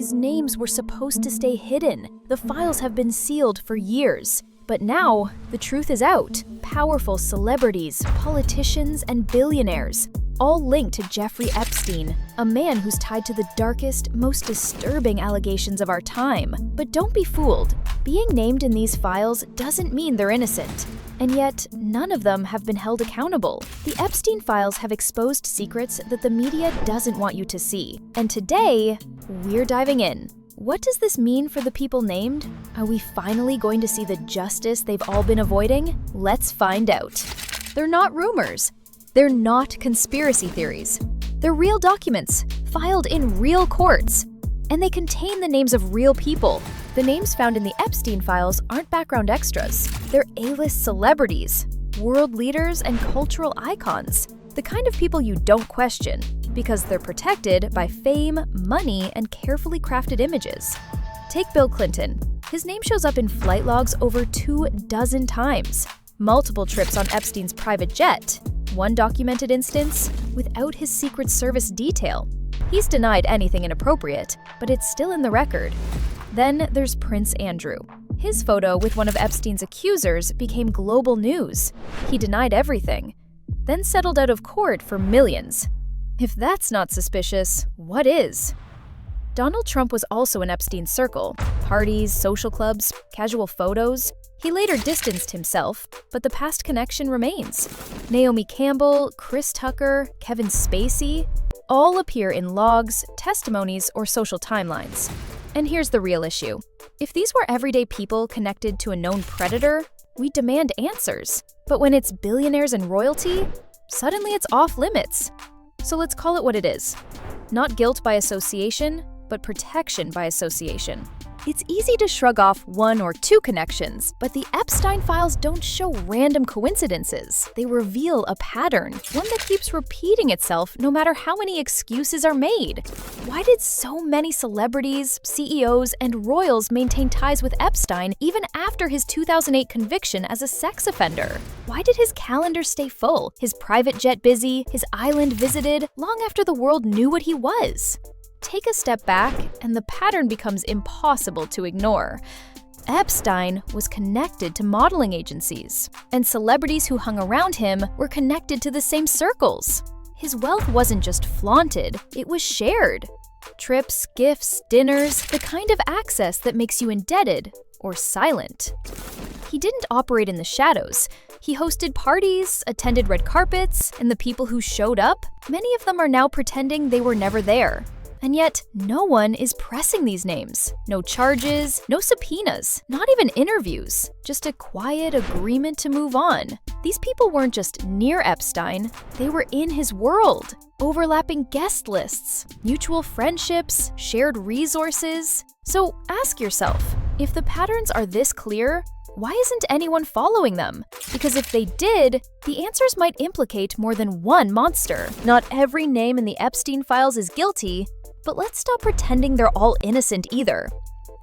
These names were supposed to stay hidden. The files have been sealed for years. But now, the truth is out. Powerful celebrities, politicians, and billionaires, all linked to Jeffrey Epstein, a man who's tied to the darkest, most disturbing allegations of our time. But don't be fooled. Being named in these files doesn't mean they're innocent. And yet, none of them have been held accountable. The Epstein files have exposed secrets that the media doesn't want you to see. And today, we're diving in. What does this mean for the people named? Are we finally going to see the justice they've all been avoiding? Let's find out. They're not rumors. They're not conspiracy theories. They're real documents, filed in real courts. And they contain the names of real people. The names found in the Epstein files aren't background extras. They're A-list celebrities, world leaders, and cultural icons. The kind of people you don't question, because they're protected by fame, money, and carefully crafted images. Take Bill Clinton. His name shows up in flight logs over 24 times. Multiple trips on Epstein's private jet. One documented instance without his Secret Service detail. He's denied anything inappropriate, but it's still in the record. Then there's Prince Andrew. His photo with one of Epstein's accusers became global news. He denied everything, then settled out of court for millions. If that's not suspicious, what is? Donald Trump was also in Epstein's circle. Parties, social clubs, casual photos. He later distanced himself, but the past connection remains. Naomi Campbell, Chris Tucker, Kevin Spacey all appear in logs, testimonies, or social timelines. And here's the real issue. If these were everyday people connected to a known predator, we demand answers. But when it's billionaires and royalty, suddenly it's off limits. So let's call it what it is. Not guilt by association, but protection by association. It's easy to shrug off one or two connections, but the Epstein files don't show random coincidences. They reveal a pattern, one that keeps repeating itself no matter how many excuses are made. Why did so many celebrities, CEOs, and royals maintain ties with Epstein even after his 2008 conviction as a sex offender? Why did his calendar stay full, his private jet busy, his island visited, long after the world knew what he was? Take a step back, and the pattern becomes impossible to ignore. Epstein was connected to modeling agencies, and celebrities who hung around him were connected to the same circles. His wealth wasn't just flaunted, it was shared. Trips, gifts, dinners, the kind of access that makes you indebted or silent. He didn't operate in the shadows. He hosted parties, attended red carpets, and the people who showed up, many of them are now pretending they were never there. And yet, no one is pressing these names. No charges, no subpoenas, not even interviews. Just a quiet agreement to move on. These people weren't just near Epstein, they were in his world. Overlapping guest lists, mutual friendships, shared resources. So ask yourself, if the patterns are this clear, why isn't anyone following them? Because if they did, the answers might implicate more than one monster. Not every name in the Epstein files is guilty, but let's stop pretending they're all innocent either.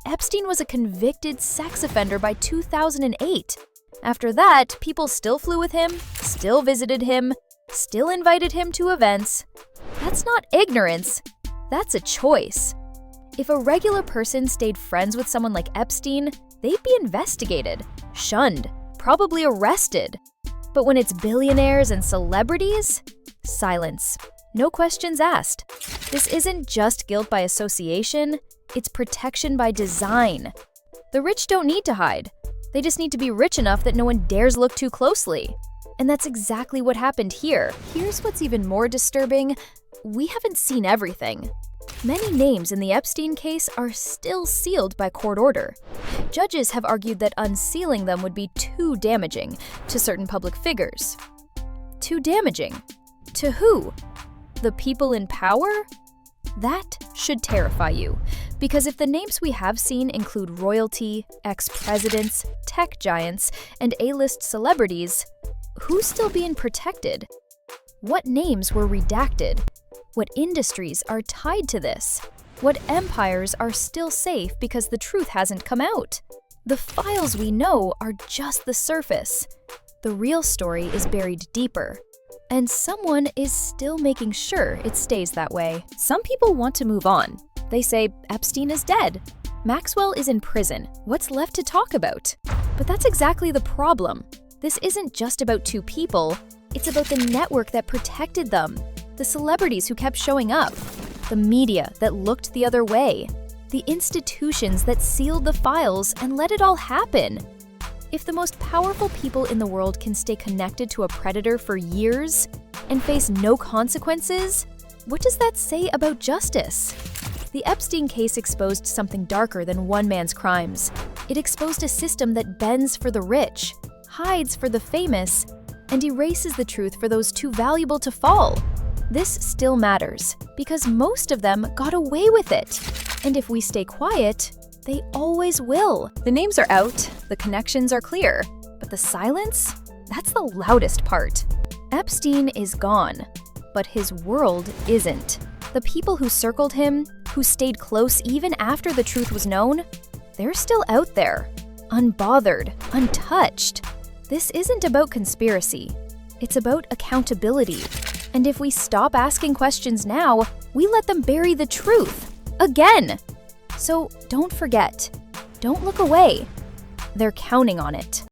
Epstein was a convicted sex offender by 2008. After that, people still flew with him, still visited him, still invited him to events. That's not ignorance, that's a choice. If a regular person stayed friends with someone like Epstein, they'd be investigated, shunned, probably arrested. But when it's billionaires and celebrities, silence. No questions asked. This isn't just guilt by association, it's protection by design. The rich don't need to hide. They just need to be rich enough that no one dares look too closely. And that's exactly what happened here. Here's what's even more disturbing. We haven't seen everything. Many names in the Epstein case are still sealed by court order. Judges have argued that unsealing them would be too damaging to certain public figures. Too damaging? To who? The people in power? That should terrify you, because if the names we have seen include royalty, ex-presidents, tech giants, and A-list celebrities, who's still being protected? What names were redacted? What industries are tied to this? What empires are still safe because the truth hasn't come out? The files we know are just the surface. The real story is buried deeper. And someone is still making sure it stays that way. Some people want to move on, They say Epstein is dead. Maxwell is in prison. What's left to talk about? But that's exactly the problem. This isn't just about two people. It's about the network that protected them, the celebrities who kept showing up, the media that looked the other way, the institutions that sealed the files and let it all happen. If the most powerful people in the world can stay connected to a predator for years and face no consequences, what does that say about justice? The Epstein case exposed something darker than one man's crimes. It exposed a system that bends for the rich, hides for the famous, and erases the truth for those too valuable to fall. This still matters, because most of them got away with it. And if we stay quiet, they always will. The names are out, the connections are clear, but the silence? That's the loudest part. Epstein is gone, but his world isn't. The people who circled him, who stayed close even after the truth was known, they're still out there, unbothered, untouched. This isn't about conspiracy. It's about accountability. And if we stop asking questions now, we let them bury the truth. Again! So don't forget. Don't look away. They're counting on it.